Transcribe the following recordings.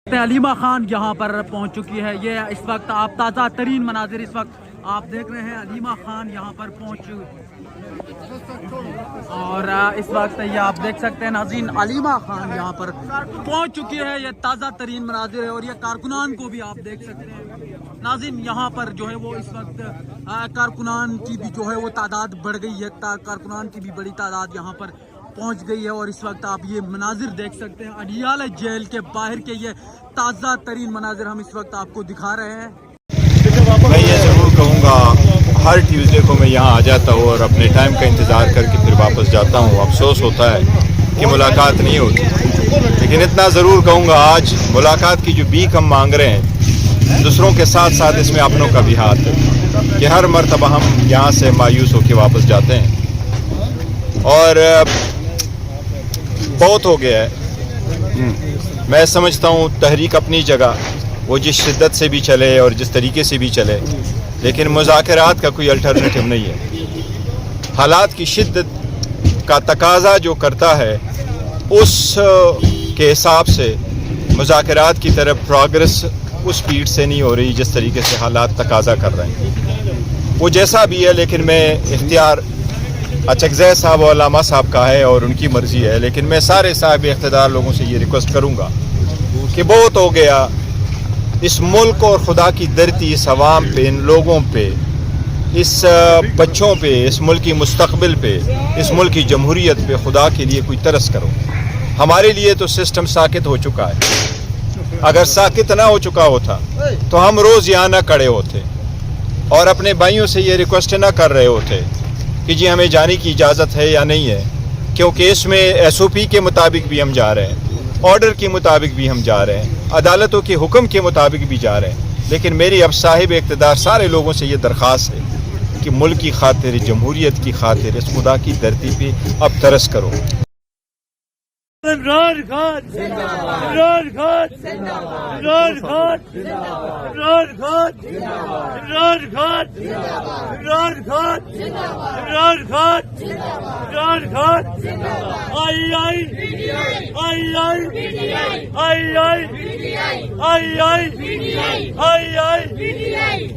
علیمہ خان یہاں پر پہنچ چکی ہے. یہ اس وقت آپ تازہ ترین مناظر اس وقت آپ دیکھ رہے ہیں. علیمہ خان یہاں پر پہنچ اور اس وقت یہ آپ دیکھ سکتے ہیں ناظرین, علیمہ خان یہاں پر پہنچ چکی ہے. یہ تازہ ترین مناظر ہے اور یہ کارکنان کو بھی آپ دیکھ سکتے ہیں ناظرین. یہاں پر جو ہے وہ اس وقت کارکنان کی بھی جو ہے وہ تعداد بڑھ گئی ہے. کارکنان کی بھی بڑی تعداد یہاں پر پہنچ گئی ہے اور اس وقت آپ یہ مناظر دیکھ سکتے ہیں. اڈیالہ جیل کے باہر کے یہ تازہ ترین مناظر ہم اس وقت آپ کو دکھا رہے ہیں. میں یہ ضرور کہوں گا, ہر ٹیوزڈے کو میں یہاں آ جاتا ہوں اور اپنے ٹائم کا انتظار کر کے پھر واپس جاتا ہوں. افسوس ہوتا ہے کہ ملاقات نہیں ہوتی, لیکن اتنا ضرور کہوں گا آج ملاقات کی جو بیک ہم مانگ رہے ہیں, دوسروں کے ساتھ ساتھ اس میں اپنوں کا بھی ہاتھ ہے کہ ہر مرتبہ ہم یہاں سے مایوس ہو کے واپس جاتے ہیں. اور بہت ہو گیا ہے. میں سمجھتا ہوں تحریک اپنی جگہ وہ جس شدت سے بھی چلے اور جس طریقے سے بھی چلے, لیکن مذاکرات کا کوئی الٹرنیٹو نہیں ہے. حالات کی شدت کا تقاضا جو کرتا ہے اس کے حساب سے مذاکرات کی طرف پروگرس اس سپیڈ سے نہیں ہو رہی جس طریقے سے حالات تقاضا کر رہے ہیں. وہ جیسا بھی ہے, لیکن میں اختیار اچکزئی صاحب اور علامہ صاحب کا ہے اور ان کی مرضی ہے, لیکن میں سارے صاحب اقتدار لوگوں سے یہ ریکویسٹ کروں گا کہ بہت ہو گیا. اس ملک اور خدا کی دھرتی, اس عوام پہ, ان لوگوں پہ, اس بچوں پہ, اس ملک کی مستقبل پہ, اس ملک کی جمہوریت پہ خدا کے لیے کوئی ترس کرو. ہمارے لیے تو سسٹم ساکت ہو چکا ہے. اگر ساکت نہ ہو چکا ہوتا تو ہم روز یہاں نہ کھڑے ہوتے اور اپنے بھائیوں سے یہ ریکویسٹ نہ کر رہے ہوتے کہ جی ہمیں جانے کی اجازت ہے یا نہیں ہے, کیونکہ اس میں ایس او پی کے مطابق بھی ہم جا رہے ہیں, آرڈر کے مطابق بھی ہم جا رہے ہیں, عدالتوں کے حکم کے مطابق بھی جا رہے ہیں. لیکن میری اب صاحب اقتدار سارے لوگوں سے یہ درخواست ہے کہ ملک کی خاطر, جمہوریت کی خاطر, اس خدا کی دھرتی پہ اب ترس کرو. عمران خان عمران خان عمران خان عمران خان عمران خان عمران خان عمران خان عمران خان آئی آئی آئی آئی آئی آئی آئی آئی آئی.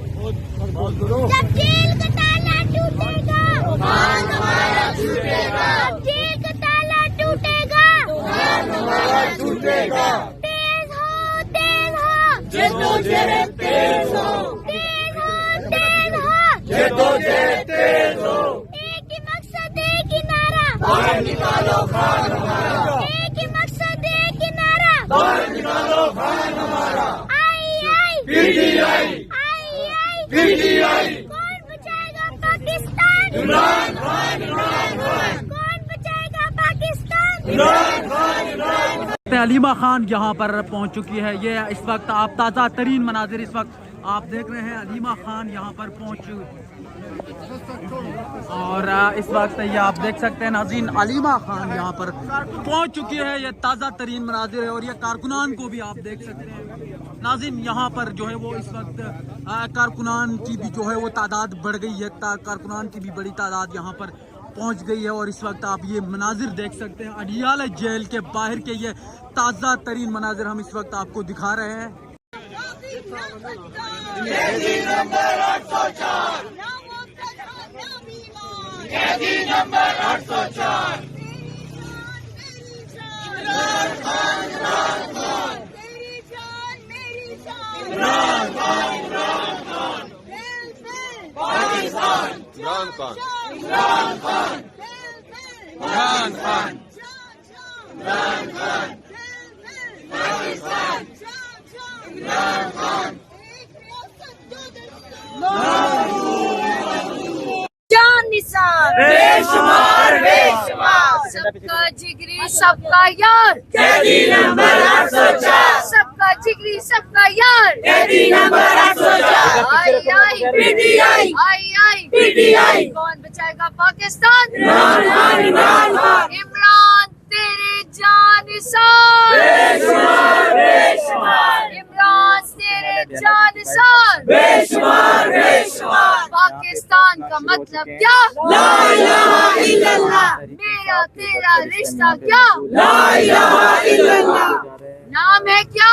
جب جیل کا تالا ٹوٹے گا خان ہمارا ٹوٹے گا, جیل کا تالا ٹوٹے گا خان ہمارا ٹوٹے گا. تیز ہو جدوجہد تیز ہو, تیز ہو جدوجہد تیز ہو. ایک ہی مقصد, ایک ہی نعرہ, باہر نکالو خان ہمارا. ایک ہی مقصد, ایک ہی نعرہ, باہر نکالو خان ہمارا. آئی آئی P T I, P T I. کون بچائے گا پاکستان؟ عمران خان, عمران خان. کون بچائے گا پاکستان؟ عمران خان, عمران خان. علیمہ خان یہاں پر پہنچ چکی ہے. یہ اس وقت آپ تازہ ترین مناظر اس وقت آپ دیکھ رہے ہیں. علیمہ خان یہاں پر پہنچ اور اس وقت یہ آپ دیکھ سکتے ہیں ناظرین, علیمہ خان یہاں پر پہنچ چکی ہے. یہ تازہ ترین مناظر ہے اور یہ کارکنان کو بھی آپ دیکھ سکتے ہیں ناظرین. یہاں پر جو ہے وہ اس وقت کارکنان کی بھی جو ہے وہ تعداد بڑھ گئی ہے. کارکنان کی بھی بڑی تعداد یہاں پر پہنچ گئی ہے اور اس وقت آپ یہ مناظر دیکھ سکتے ہیں. اڈیالہ جیل کے باہر کے یہ تازہ ترین مناظر ہم اس وقت آپ کو دکھا رہے ہیں. عمران خان, عمران خان, عمران خان, عمران خان, پاکستان, عمران خان. جان نثار بے شمار, بے شمار. سب کا جگری سب کا یار, قیدی نمبر 804. سب کا جگری سب کا یار, قیدی نمبر 804. آئی آئی پی ٹی آئی, آئی آئی پی ٹی آئی. کون بچائے گا پاکستان؟ عمران خان, عمران خان. عمران تیرے جان نثار, بے شمار, بے شمار. عمران تیرے جان نثار, بے شمار, بے شمار. پاکستان کا مطلب کیا؟ لا الہ الا اللہ. میرا تیرا رشتہ کیا؟ لا الہ الا اللہ. نام ہے کیا؟